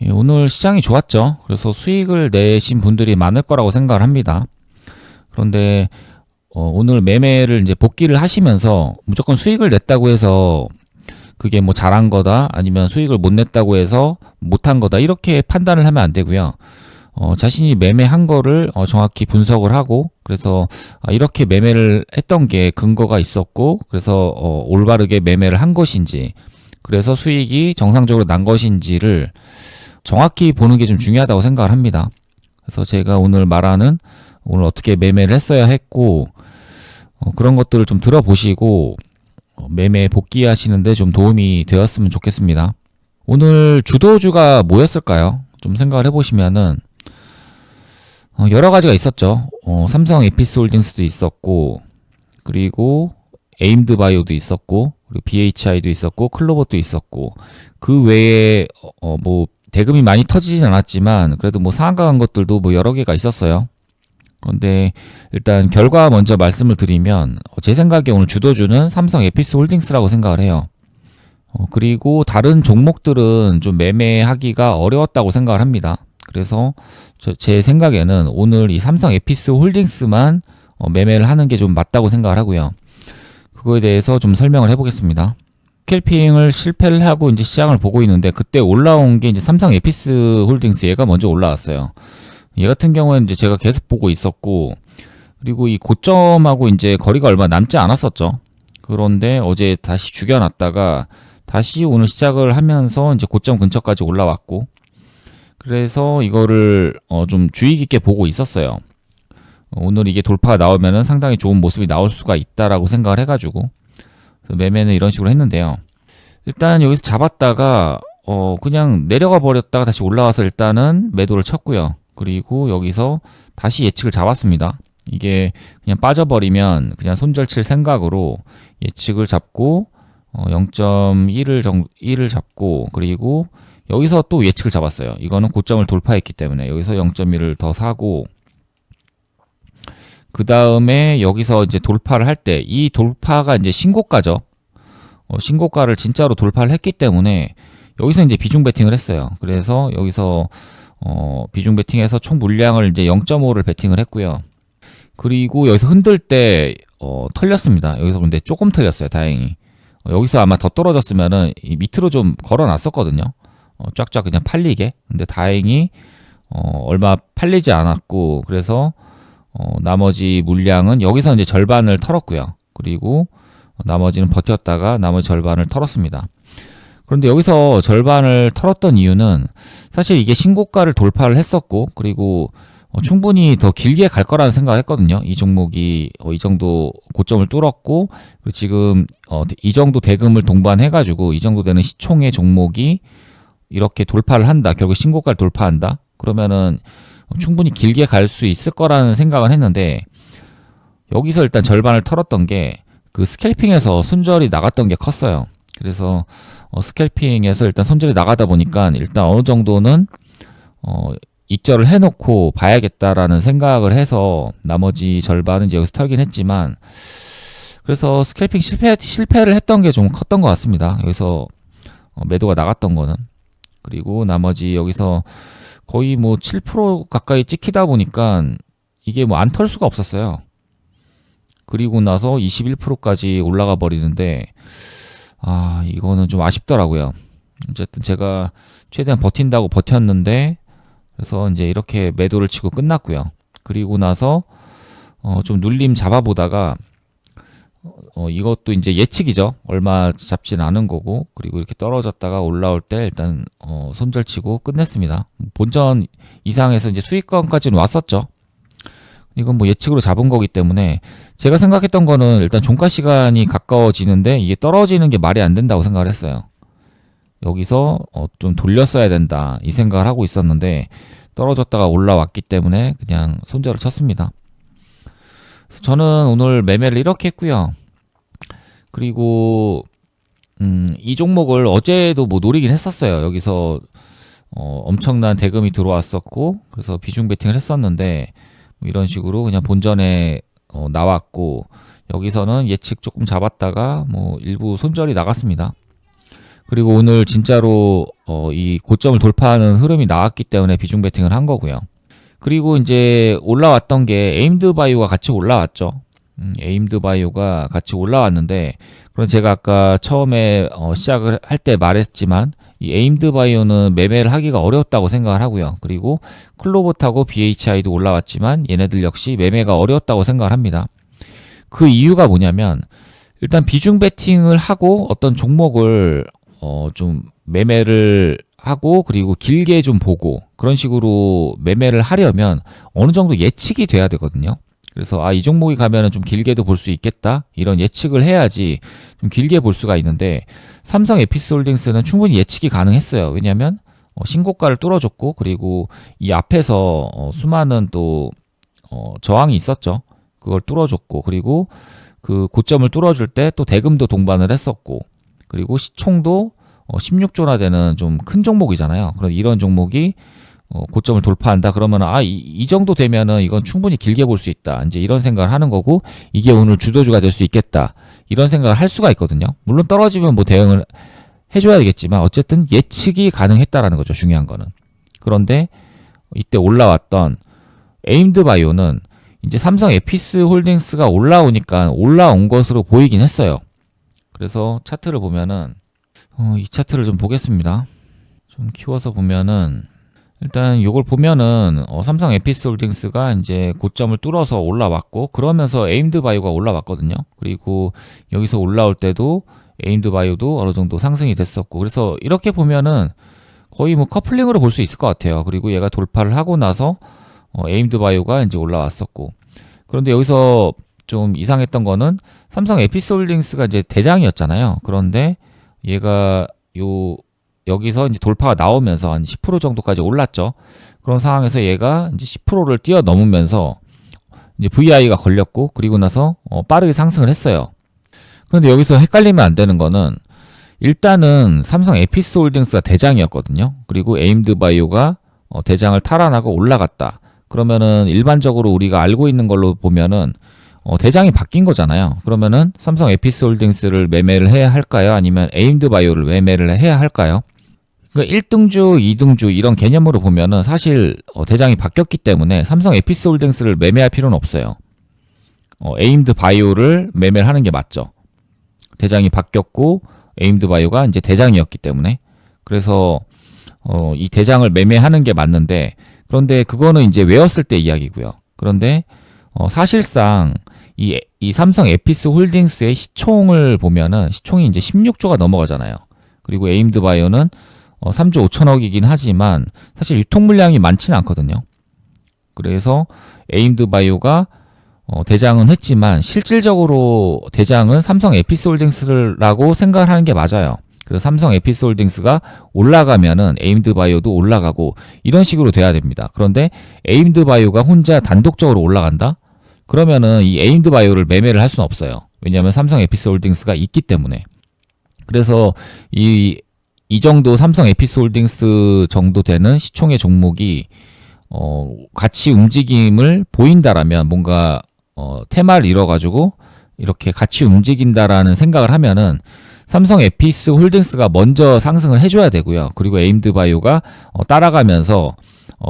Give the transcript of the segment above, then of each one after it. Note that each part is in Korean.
예, 오늘 시장이 좋았죠. 그래서 수익을 내신 분들이 많을 거라고 생각을 합니다. 그런데 오늘 매매를 이제 복귀를 하시면서 무조건 수익을 냈다고 해서 그게 뭐 잘한 거다 아니면 수익을 못 냈다고 해서 못한 거다 이렇게 판단을 하면 안 되고요. 자신이 매매한 거를 정확히 분석을 하고 그래서 이렇게 매매를 했던 게 근거가 있었고 그래서 올바르게 매매를 한 것인지 그래서 수익이 정상적으로 난 것인지를 정확히 보는 게 좀 중요하다고 생각을 합니다. 그래서 제가 오늘 말하는 오늘 어떻게 매매를 했어야 했고 그런 것들을 좀 들어보시고 매매 복귀하시는데 좀 도움이 되었으면 좋겠습니다. 오늘 주도주가 뭐였을까요? 좀 생각을 해보시면은 여러 가지가 있었죠. 삼성 에피스홀딩스도 있었고 그리고 에임드 바이오도 있었고 그리고 BHI도 있었고 클로버도 있었고 그 외에 뭐 대금이 많이 터지진 않았지만 그래도 뭐 상한가 간 것들도 뭐 여러 개가 있었어요. 그런데 일단 결과 먼저 말씀을 드리면 제 생각에 오늘 주도주는 삼성 에피스홀딩스라고 생각을 해요. 그리고 다른 종목들은 좀 매매하기가 어려웠다고 생각을 합니다. 그래서 제 생각에는 오늘 이 삼성 에피스홀딩스만 매매를 하는 게 좀 맞다고 생각을 하고요. 그거에 대해서 좀 설명을 해보겠습니다. 스캘핑을 실패를 하고 이제 시장을 보고 있는데 그때 올라온 게 이제 삼성 에피스홀딩스 얘가 먼저 올라왔어요. 얘 같은 경우에는 이제 제가 계속 보고 있었고 그리고 이 고점하고 이제 거리가 얼마 남지 않았었죠. 그런데 어제 다시 죽여놨다가 다시 오늘 시작을 하면서 이제 고점 근처까지 올라왔고 그래서 이거를 좀 주의 깊게 보고 있었어요. 오늘 이게 돌파가 나오면은 상당히 좋은 모습이 나올 수가 있다라고 생각을 해가지고 매매는 이런 식으로 했는데요. 일단 여기서 잡았다가 그냥 내려가 버렸다가 다시 올라와서 일단은 매도를 쳤고요. 그리고 여기서 다시 예측을 잡았습니다. 이게 그냥 빠져버리면 그냥 손절 칠 생각으로 예측을 잡고 0.1을 잡고 그리고 여기서 또 예측을 잡았어요. 이거는 고점을 돌파했기 때문에 여기서 0.1을 더 사고 그 다음에 여기서 이제 돌파를 할 때 이 돌파가 이제 신고가죠. 신고가를 진짜로 돌파를 했기 때문에 여기서 이제 비중 베팅을 했어요. 그래서 여기서 비중 베팅해서 총 물량을 이제 0.5를 베팅을 했고요. 그리고 여기서 흔들 때 털렸습니다. 여기서 근데 조금 털렸어요. 다행히. 여기서 아마 더 떨어졌으면은 이 밑으로 좀 걸어놨었거든요. 쫙쫙 그냥 팔리게. 근데 다행히 얼마 팔리지 않았고 그래서 나머지 물량은 여기서 이제 절반을 털었고요. 그리고 나머지는 버텼다가 나머지 절반을 털었습니다. 그런데 여기서 절반을 털었던 이유는 사실 이게 신고가를 돌파를 했었고 그리고 충분히 더 길게 갈 거라는 생각을 했거든요. 이 종목이 이 정도 고점을 뚫었고 그리고 지금 이 정도 대금을 동반해가지고 이 정도 되는 시총의 종목이 이렇게 돌파를 한다. 결국 신고가를 돌파한다. 그러면은 충분히 길게 갈 수 있을 거라는 생각을 했는데 여기서 일단 절반을 털었던 게 그 스캘핑에서 손절이 나갔던 게 컸어요. 그래서 스캘핑에서 일단 손절이 나가다 보니까 일단 어느 정도는 익절을 해놓고 봐야겠다라는 생각을 해서 나머지 절반은 이제 여기서 털긴 했지만 그래서 스캘핑 실패를 했던 게 좀 컸던 것 같습니다. 여기서 매도가 나갔던 거는 그리고 나머지 여기서 거의 뭐 7% 가까이 찍히다 보니까 이게 뭐 안 털 수가 없었어요. 그리고 나서 21%까지 올라가 버리는데 이거는 좀 아쉽더라고요. 어쨌든 제가 최대한 버틴다고 버텼는데 그래서 이제 이렇게 매도를 치고 끝났고요. 그리고 나서 좀 눌림 잡아보다가 이것도 이제 예측이죠. 얼마 잡진 않은 거고 그리고 이렇게 떨어졌다가 올라올 때 일단 손절치고 끝냈습니다. 본전 이상에서 이제 수익권까지는 왔었죠. 이건 뭐 예측으로 잡은 거기 때문에 제가 생각했던 거는 일단 종가 시간이 가까워지는데 이게 떨어지는 게 말이 안 된다고 생각을 했어요. 여기서 좀 돌렸어야 된다 이 생각을 하고 있었는데 떨어졌다가 올라왔기 때문에 그냥 손절을 쳤습니다. 저는 오늘 매매를 이렇게 했고요. 그리고 이 종목을 어제도 뭐 노리긴 했었어요. 여기서 엄청난 대금이 들어왔었고 그래서 비중 베팅을 했었는데 뭐 이런 식으로 그냥 본전에 나왔고 여기서는 예측 조금 잡았다가 뭐 일부 손절이 나갔습니다. 그리고 오늘 진짜로 이 고점을 돌파하는 흐름이 나왔기 때문에 비중 베팅을 한 거고요. 그리고 이제 올라왔던 게 에임드 바이오가 같이 올라왔죠. 에임드 바이오가 같이 올라왔는데, 그럼 제가 아까 처음에 시작을 할 때 말했지만 이 에임드 바이오는 매매를 하기가 어려웠다고 생각을 하고요. 그리고 클로봇하고 BHI도 올라왔지만 얘네들 역시 매매가 어려웠다고 생각을 합니다. 그 이유가 뭐냐면, 일단 비중 베팅을 하고 어떤 종목을 좀 매매를 하고 그리고 길게 좀 보고 그런 식으로 매매를 하려면 어느 정도 예측이 돼야 되거든요. 그래서 이 종목이 가면은 좀 길게도 볼 수 있겠다, 이런 예측을 해야지 좀 길게 볼 수가 있는데, 삼성 에피스홀딩스는 충분히 예측이 가능했어요. 왜냐하면 신고가를 뚫어줬고, 그리고 이 앞에서 수많은 또 저항이 있었죠. 그걸 뚫어줬고, 그리고 그 고점을 뚫어줄 때 또 대금도 동반을 했었고, 그리고 시총도 16조나 되는 좀 큰 종목이잖아요. 그런 이런 종목이 고점을 돌파한다 그러면 이 정도 되면은 이건 충분히 길게 볼 수 있다, 이제 이런 생각을 하는 거고, 이게 오늘 주도주가 될 수 있겠다, 이런 생각을 할 수가 있거든요. 물론 떨어지면 뭐 대응을 해줘야 되겠지만 어쨌든 예측이 가능했다라는 거죠, 중요한 거는. 그런데 이때 올라왔던 에임드 바이오는 이제 삼성 에피스홀딩스가 올라오니까 올라온 것으로 보이긴 했어요. 그래서 차트를 보면은 이 차트를 좀 보겠습니다. 좀 키워서 보면은, 일단 이걸 보면은 삼성 에피스홀딩스가 이제 고점을 뚫어서 올라왔고, 그러면서 에임드 바이오가 올라왔거든요. 그리고 여기서 올라올 때도 에임드 바이오도 어느 정도 상승이 됐었고, 그래서 이렇게 보면은 거의 뭐 커플링으로 볼 수 있을 것 같아요. 그리고 얘가 돌파를 하고 나서 에임드 바이오가 이제 올라왔었고, 그런데 여기서 좀 이상했던 거는 삼성 에피스홀딩스가 이제 대장이었잖아요. 그런데 얘가 여기서 이제 돌파가 나오면서 한 10% 정도까지 올랐죠. 그런 상황에서 얘가 이제 10%를 뛰어넘으면서 이제 VI가 걸렸고, 그리고 나서 빠르게 상승을 했어요. 그런데 여기서 헷갈리면 안 되는 거는, 일단은 삼성 에피스홀딩스가 대장이었거든요. 그리고 에임드 바이오가 대장을 탈환하고 올라갔다. 그러면은 일반적으로 우리가 알고 있는 걸로 보면은 대장이 바뀐 거잖아요. 그러면은 삼성 에피스홀딩스를 매매를 해야 할까요? 아니면 에임드 바이오를 매매를 해야 할까요? 그러니까 1등주, 2등주 이런 개념으로 보면은 사실 대장이 바뀌었기 때문에 삼성 에피스홀딩스를 매매할 필요는 없어요. 에임드 바이오를 매매를 하는 게 맞죠. 대장이 바뀌었고 에임드 바이오가 이제 대장이었기 때문에. 그래서 이 대장을 매매하는 게 맞는데, 그런데 그거는 이제 외웠을 때 이야기고요. 그런데 사실상 이 삼성 에피스홀딩스의 시총을 보면은 시총이 이제 16조가 넘어가잖아요. 그리고 에임드 바이오는 3조 5천억이긴 하지만 사실 유통 물량이 많지는 않거든요. 그래서 에임드 바이오가 대장은 했지만 실질적으로 대장은 삼성 에피스홀딩스라고 생각을 하는 게 맞아요. 그래서 삼성 에피스홀딩스가 올라가면은 에임드 바이오도 올라가고 이런 식으로 돼야 됩니다. 그런데 에임드 바이오가 혼자 단독적으로 올라간다? 그러면은 이 에임드 바이오를 매매를 할 수는 없어요. 왜냐하면 삼성 에피스홀딩스가 있기 때문에. 그래서 이 정도 삼성 에피스홀딩스 정도 되는 시총의 종목이 같이 움직임을 보인다라면, 뭔가 테마를 이뤄가지고 이렇게 같이 움직인다라는 생각을 하면은 삼성 에피스홀딩스가 먼저 상승을 해줘야 되고요. 그리고 에임드 바이오가 따라가면서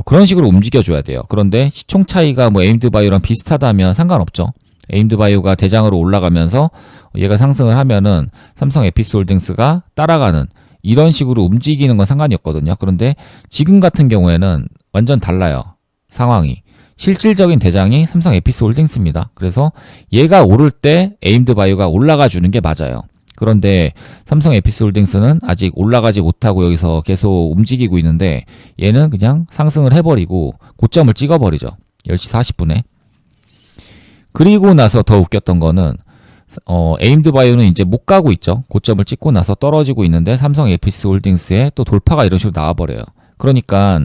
그런 식으로 움직여줘야 돼요. 그런데 시총 차이가 뭐 에임드 바이오랑 비슷하다면 상관없죠. 에임드 바이오가 대장으로 올라가면서 얘가 상승을 하면은 삼성 에피스홀딩스가 따라가는 이런 식으로 움직이는 건 상관이 없거든요. 그런데 지금 같은 경우에는 완전 달라요. 상황이. 실질적인 대장이 삼성 에피스홀딩스입니다. 그래서 얘가 오를 때 에임드 바이오가 올라가 주는 게 맞아요. 그런데 삼성 에피스홀딩스는 아직 올라가지 못하고 여기서 계속 움직이고 있는데, 얘는 그냥 상승을 해버리고 고점을 찍어버리죠. 10시 40분에. 그리고 나서 더 웃겼던 거는 에임드 바이오는 이제 못 가고 있죠. 고점을 찍고 나서 떨어지고 있는데 삼성 에피스홀딩스에 또 돌파가 이런 식으로 나와버려요. 그러니까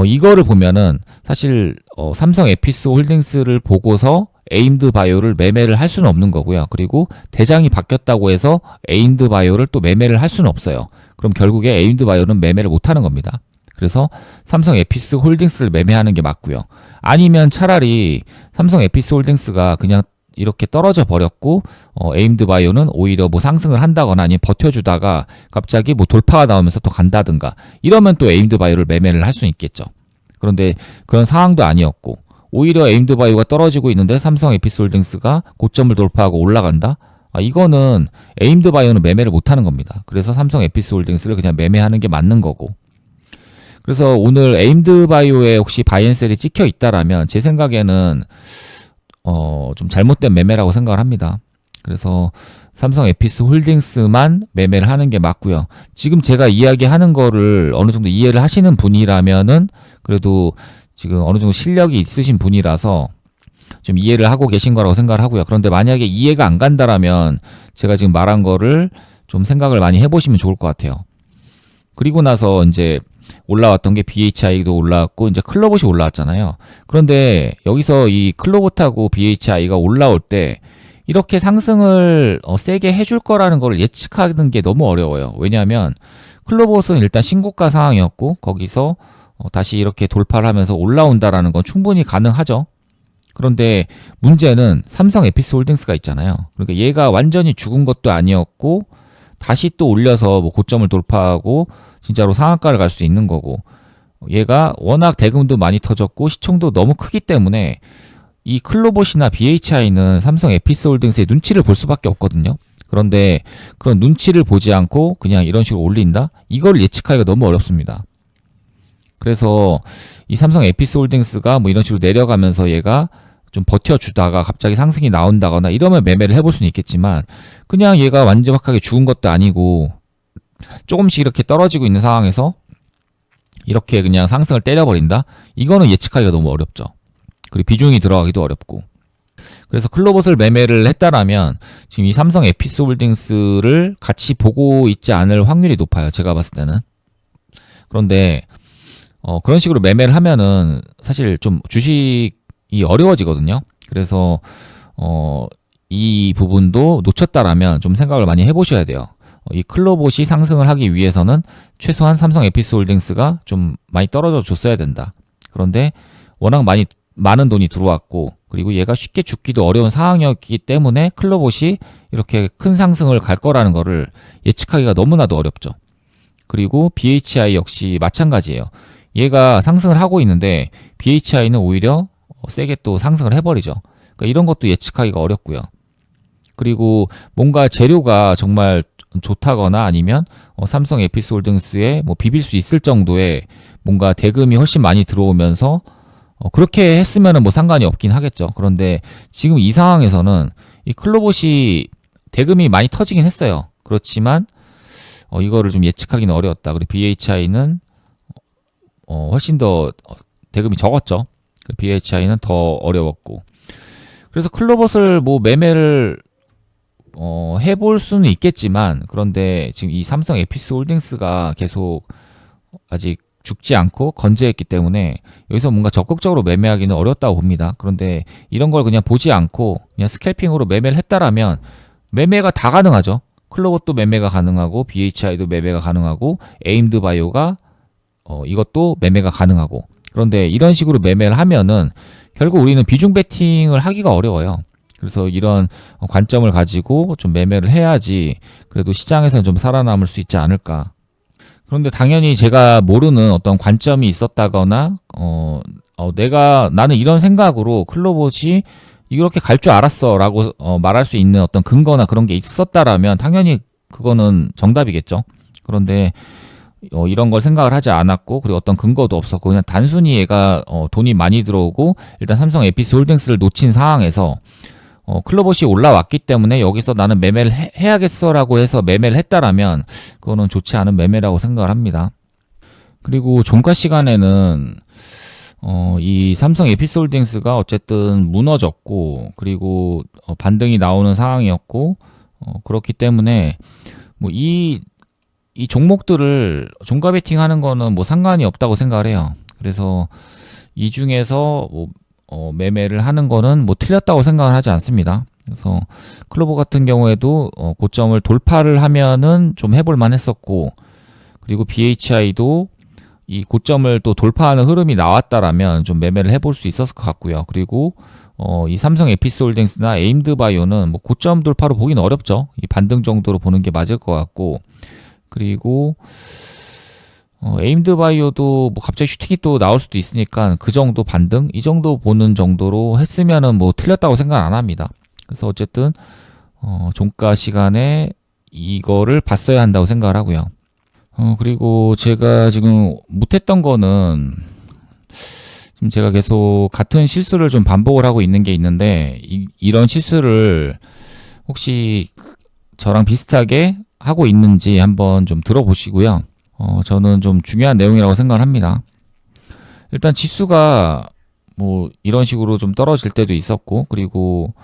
이거를 보면은 사실 삼성 에피스홀딩스를 보고서 에임드 바이오를 매매를 할 수는 없는 거고요. 그리고 대장이 바뀌었다고 해서 에임드 바이오를 또 매매를 할 수는 없어요. 그럼 결국에 에임드 바이오는 매매를 못 하는 겁니다. 그래서 삼성 에피스홀딩스를 매매하는 게 맞고요. 아니면 차라리 삼성 에피스홀딩스가 그냥 이렇게 떨어져 버렸고 에임드 바이오는 오히려 뭐 상승을 한다거나 아니면 버텨주다가 갑자기 뭐 돌파가 나오면서 또 간다든가 이러면 또 에임드 바이오를 매매를 할 수는 있겠죠. 그런데 그런 상황도 아니었고 오히려 에임드 바이오가 떨어지고 있는데 삼성 에피스홀딩스가 고점을 돌파하고 올라간다? 이거는 에임드 바이오는 매매를 못하는 겁니다. 그래서 삼성 에피스홀딩스를 그냥 매매하는 게 맞는 거고. 그래서 오늘 에임드 바이오에 혹시 바이앤셀이 찍혀 있다라면 제 생각에는 좀 잘못된 매매라고 생각을 합니다. 그래서 삼성 에피스홀딩스만 매매를 하는 게 맞고요. 지금 제가 이야기하는 거를 어느 정도 이해를 하시는 분이라면은 그래도 지금 어느 정도 실력이 있으신 분이라서 좀 이해를 하고 계신 거라고 생각을 하고요. 그런데 만약에 이해가 안 간다라면 제가 지금 말한 거를 좀 생각을 많이 해보시면 좋을 것 같아요. 그리고 나서 이제 올라왔던 게 BHI도 올라왔고 이제 클로봇이 올라왔잖아요. 그런데 여기서 이 클로봇하고 BHI가 올라올 때 이렇게 상승을 세게 해줄 거라는 걸 예측하는 게 너무 어려워요. 왜냐하면 클로봇은 일단 신고가 상황이었고 거기서 다시 이렇게 돌파를 하면서 올라온다라는 건 충분히 가능하죠. 그런데 문제는 삼성 에피스홀딩스가 있잖아요. 그러니까 얘가 완전히 죽은 것도 아니었고 다시 또 올려서 뭐 고점을 돌파하고 진짜로 상한가를 갈 수 있는 거고 얘가 워낙 대금도 많이 터졌고 시총도 너무 크기 때문에 이 클로봇이나 BHI는 삼성 에피스홀딩스의 눈치를 볼 수밖에 없거든요. 그런데 그런 눈치를 보지 않고 그냥 이런 식으로 올린다? 이걸 예측하기가 너무 어렵습니다. 그래서 이 삼성 에피스홀딩스가 뭐 이런 식으로 내려가면서 얘가 좀 버텨주다가 갑자기 상승이 나온다거나 이러면 매매를 해볼 수는 있겠지만 그냥 얘가 완벽하게 죽은 것도 아니고 조금씩 이렇게 떨어지고 있는 상황에서 이렇게 그냥 상승을 때려버린다? 이거는 예측하기가 너무 어렵죠. 그리고 비중이 들어가기도 어렵고. 그래서 클로봇을 매매를 했다라면 지금 이 삼성 에피스홀딩스를 같이 보고 있지 않을 확률이 높아요. 제가 봤을 때는. 그런데 그런 식으로 매매를 하면은 사실 좀 주식이 어려워지거든요. 그래서 이 부분도 놓쳤다라면 좀 생각을 많이 해보셔야 돼요. 이 클로봇이 상승을 하기 위해서는 최소한 삼성 에피스홀딩스가 좀 많이 떨어져 줬어야 된다. 그런데 워낙 많은 돈이 들어왔고 그리고 얘가 쉽게 죽기도 어려운 상황이었기 때문에 클로봇이 이렇게 큰 상승을 갈 거라는 거를 예측하기가 너무나도 어렵죠. 그리고 BHI 역시 마찬가지예요. 얘가 상승을 하고 있는데 BHI는 오히려 세게 또 상승을 해버리죠. 그러니까 이런 것도 예측하기가 어렵고요. 그리고 뭔가 재료가 정말 좋다거나 아니면 삼성 에피스홀딩스에 뭐 비빌 수 있을 정도의 뭔가 대금이 훨씬 많이 들어오면서 그렇게 했으면은 뭐 상관이 없긴 하겠죠. 그런데 지금 이 상황에서는 이 클로봇이 대금이 많이 터지긴 했어요. 그렇지만 이거를 좀 예측하기는 어려웠다. 그리고 BHI는 훨씬 더 대금이 적었죠. BHI는 더 어려웠고. 그래서 클로봇을 뭐 매매를 해볼 수는 있겠지만 그런데 지금 이 삼성 에피스홀딩스가 계속 아직 죽지 않고 건재했기 때문에 여기서 뭔가 적극적으로 매매하기는 어렵다고 봅니다. 그런데 이런 걸 그냥 보지 않고 그냥 스캘핑으로 매매를 했다라면 매매가 다 가능하죠. 클로봇도 매매가 가능하고 BHI도 매매가 가능하고 에임드 바이오가 이것도 매매가 가능하고 그런데 이런 식으로 매매를 하면은 결국 우리는 비중 베팅을 하기가 어려워요. 그래서 이런 관점을 가지고 좀 매매를 해야지 그래도 시장에서는 좀 살아남을 수 있지 않을까. 그런데 당연히 제가 모르는 어떤 관점이 있었다거나 나는 이런 생각으로 클로봇이 이렇게 갈 줄 알았어 라고 말할 수 있는 어떤 근거나 그런 게 있었다라면 당연히 그거는 정답이겠죠. 그런데 이런 걸 생각을 하지 않았고 그리고 어떤 근거도 없었고 그냥 단순히 얘가 돈이 많이 들어오고 일단 삼성 에피스홀딩스를 놓친 상황에서 클로봇이 올라왔기 때문에 여기서 나는 매매를 해야겠어라고 해서 매매를 했다라면 그거는 좋지 않은 매매라고 생각을 합니다. 그리고 종가 시간에는 이 삼성 에피스홀딩스가 어쨌든 무너졌고 그리고 반등이 나오는 상황이었고 그렇기 때문에 뭐 이 종목들을 종가 베팅하는 거는 뭐 상관이 없다고 생각을 해요. 그래서 이 중에서 뭐 매매를 하는 거는 뭐 틀렸다고 생각을 하지 않습니다. 그래서 클로봇 같은 경우에도 고점을 돌파를 하면은 좀 해볼 만했었고 그리고 BHI도 이 고점을 또 돌파하는 흐름이 나왔다라면 좀 매매를 해볼 수 있었을 것 같고요. 그리고 이 삼성 에피스홀딩스나 에임드바이오는 뭐 고점 돌파로 보기는 어렵죠. 이 반등 정도로 보는 게 맞을 것 같고, 그리고 에임드바이오도 뭐 갑자기 슈팅이 또 나올 수도 있으니까 그 정도 반등 이 정도 보는 정도로 했으면은 뭐 틀렸다고 생각 안 합니다. 그래서 어쨌든 종가 시간에 이거를 봤어야 한다고 생각을 하고요. 그리고 제가 지금 못했던 거는, 지금 제가 계속 같은 실수를 좀 반복을 하고 있는 게 있는데, 이런 실수를 혹시 저랑 비슷하게 하고 있는지 한번 좀 들어보시고요. 저는 좀 중요한 내용이라고 생각을 합니다. 일단 지수가 뭐 이런 식으로 좀 떨어질 때도 있었고, 그리고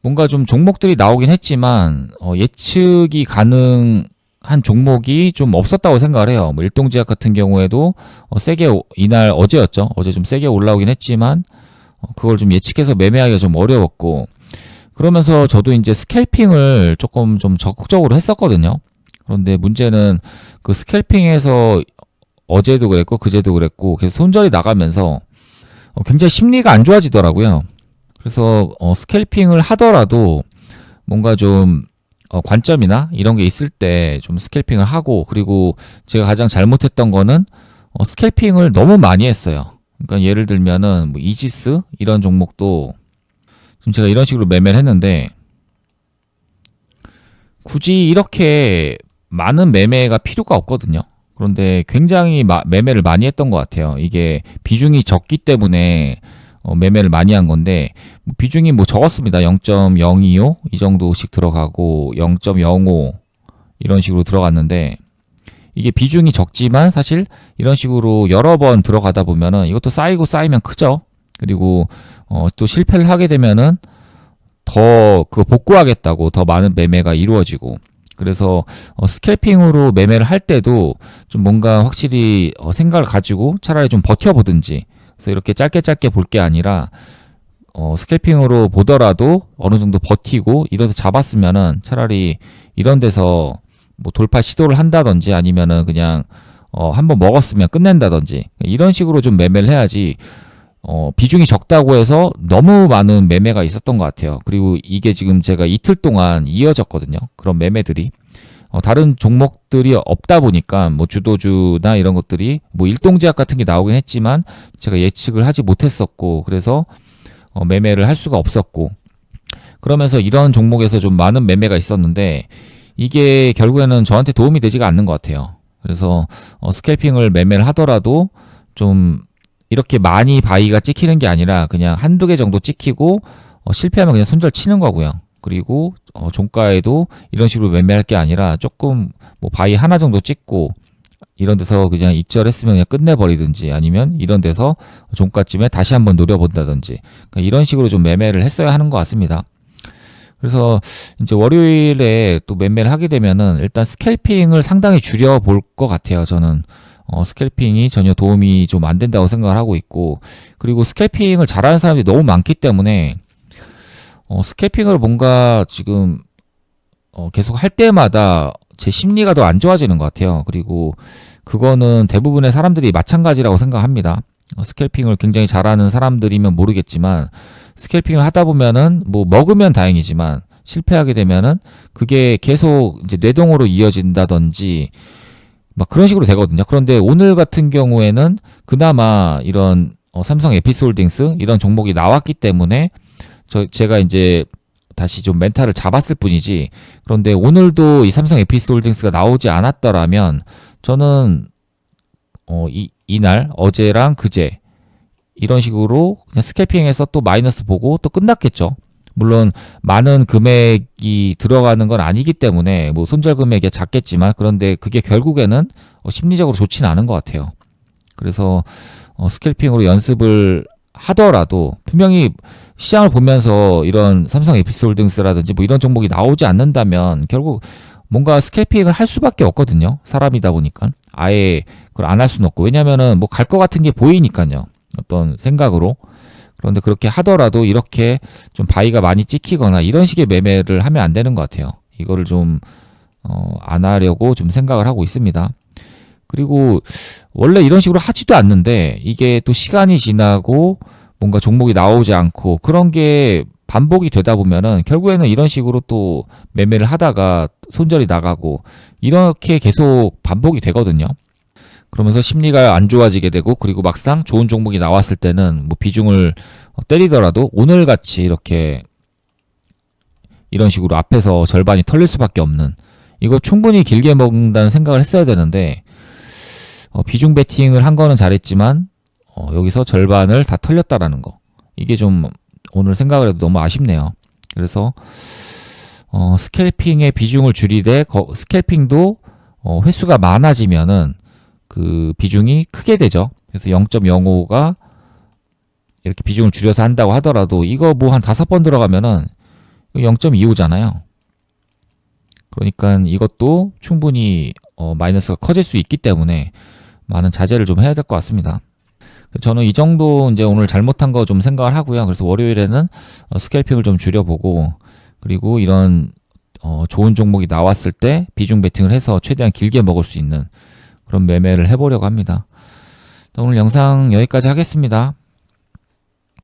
뭔가 좀 종목들이 나오긴 했지만 예측이 가능한 종목이 좀 없었다고 생각을 해요. 뭐 일동제약 같은 경우에도 세게 이날 어제였죠. 어제 좀 세게 올라오긴 했지만 그걸 좀 예측해서 매매하기가 좀 어려웠고, 그러면서 저도 이제 스캘핑을 조금 좀 적극적으로 했었거든요. 그런데 문제는 그 스캘핑에서 어제도 그랬고 그제도 그랬고 계속 손절이 나가면서 굉장히 심리가 안 좋아지더라고요. 그래서 스캘핑을 하더라도 뭔가 좀 관점이나 이런 게 있을 때 좀 스캘핑을 하고, 그리고 제가 가장 잘못했던 거는 스캘핑을 너무 많이 했어요. 그러니까 예를 들면은 뭐 이지스 이런 종목도 지금 제가 이런 식으로 매매를 했는데, 굳이 이렇게 많은 매매가 필요가 없거든요. 그런데 굉장히 매매를 많이 했던 것 같아요. 이게 비중이 적기 때문에 매매를 많이 한 건데, 비중이 뭐 적었습니다. 0.025 이 정도씩 들어가고 0.05 이런 식으로 들어갔는데, 이게 비중이 적지만 사실 이런 식으로 여러 번 들어가다 보면은 이것도 쌓이고 쌓이면 크죠. 그리고 또 실패를 하게 되면은 더 그거 복구하겠다고 더 많은 매매가 이루어지고, 그래서 스캘핑으로 매매를 할 때도 좀 뭔가 확실히 생각을 가지고 차라리 좀 버텨보든지, 그래서 이렇게 짧게 짧게 볼 게 아니라 스캘핑으로 보더라도 어느 정도 버티고 이래서 잡았으면은 차라리 이런 데서 뭐 돌파 시도를 한다든지, 아니면은 그냥 한번 먹었으면 끝낸다든지, 이런 식으로 좀 매매를 해야지 비중이 적다고 해서 너무 많은 매매가 있었던 것 같아요. 그리고 이게 지금 제가 이틀 동안 이어졌거든요. 그런 매매들이. 다른 종목들이 없다 보니까 뭐 주도주나 이런 것들이 뭐 일동제약 같은 게 나오긴 했지만 제가 예측을 하지 못했었고, 그래서 매매를 할 수가 없었고, 그러면서 이런 종목에서 좀 많은 매매가 있었는데 이게 결국에는 저한테 도움이 되지가 않는 것 같아요. 그래서 스캘핑을 매매를 하더라도 좀 이렇게 많이 바이가 찍히는 게 아니라 그냥 한두 개 정도 찍히고 실패하면 그냥 손절 치는 거고요. 그리고 종가에도 이런 식으로 매매할 게 아니라 조금 뭐 바이 하나 정도 찍고 이런 데서 그냥 입절했으면 그냥 끝내버리든지, 아니면 이런 데서 종가쯤에 다시 한번 노려본다든지, 그러니까 이런 식으로 좀 매매를 했어야 하는 것 같습니다. 그래서 이제 월요일에 또 매매를 하게 되면은 일단 스캘핑을 상당히 줄여볼 것 같아요. 저는 스캘핑이 전혀 도움이 좀 안 된다고 생각을 하고 있고, 그리고 스캘핑을 잘하는 사람들이 너무 많기 때문에 스캘핑을 뭔가 지금 계속 할 때마다 제 심리가 더 안 좋아지는 것 같아요. 그리고 그거는 대부분의 사람들이 마찬가지라고 생각합니다. 스캘핑을 굉장히 잘하는 사람들이면 모르겠지만, 스캘핑을 하다 보면은 뭐 먹으면 다행이지만 실패하게 되면은 그게 계속 이제 뇌동으로 이어진다든지 막 그런 식으로 되거든요. 그런데 오늘 같은 경우에는 그나마 이런 삼성 에피스홀딩스 이런 종목이 나왔기 때문에 제가 이제 다시 좀 멘탈을 잡았을 뿐이지, 그런데 오늘도 이 삼성 에피스홀딩스가 나오지 않았더라면 저는 이날 어제랑 그제 이런 식으로 그냥 스캘핑해서 또 마이너스 보고 또 끝났겠죠. 물론 많은 금액이 들어가는 건 아니기 때문에 뭐 손절 금액이 작겠지만, 그런데 그게 결국에는 심리적으로 좋지는 않은 것 같아요. 그래서 스캘핑으로 연습을 하더라도 분명히 시장을 보면서 이런 삼성 에피스홀딩스라든지 뭐 이런 종목이 나오지 않는다면 결국 뭔가 스캘핑을 할 수밖에 없거든요. 사람이다 보니까 아예 그걸 안 할 수는 없고, 왜냐면은 뭐 갈 것 같은 게 보이니까요. 어떤 생각으로. 그런데 그렇게 하더라도 이렇게 좀 바이가 많이 찍히거나 이런 식의 매매를 하면 안 되는 것 같아요. 이거를 좀 안 하려고 좀 생각을 하고 있습니다. 그리고 원래 이런 식으로 하지도 않는데 이게 또 시간이 지나고 뭔가 종목이 나오지 않고 그런 게 반복이 되다 보면은 결국에는 이런 식으로 또 매매를 하다가 손절이 나가고 이렇게 계속 반복이 되거든요. 그러면서 심리가 안 좋아지게 되고, 그리고 막상 좋은 종목이 나왔을 때는 뭐 비중을 때리더라도 오늘같이 이렇게 이런 식으로 앞에서 절반이 털릴 수밖에 없는, 이거 충분히 길게 먹는다는 생각을 했어야 되는데 비중 베팅을 한 거는 잘했지만 여기서 절반을 다 털렸다라는 거, 이게 좀 오늘 생각을 해도 너무 아쉽네요. 그래서 스캘핑의 비중을 줄이되 스캘핑도 횟수가 많아지면은 그 비중이 크게 되죠. 그래서 0.05가 이렇게 비중을 줄여서 한다고 하더라도 이거 뭐 한 5번 들어가면은 0.25잖아요. 그러니까 이것도 충분히 마이너스가 커질 수 있기 때문에 많은 자제를 좀 해야 될 것 같습니다. 저는 이 정도 이제 오늘 잘못한 거 좀 생각을 하고요. 그래서 월요일에는 스캘핑을 좀 줄여보고, 그리고 이런 좋은 종목이 나왔을 때 비중 베팅을 해서 최대한 길게 먹을 수 있는 그런 매매를 해보려고 합니다. 오늘 영상 여기까지 하겠습니다.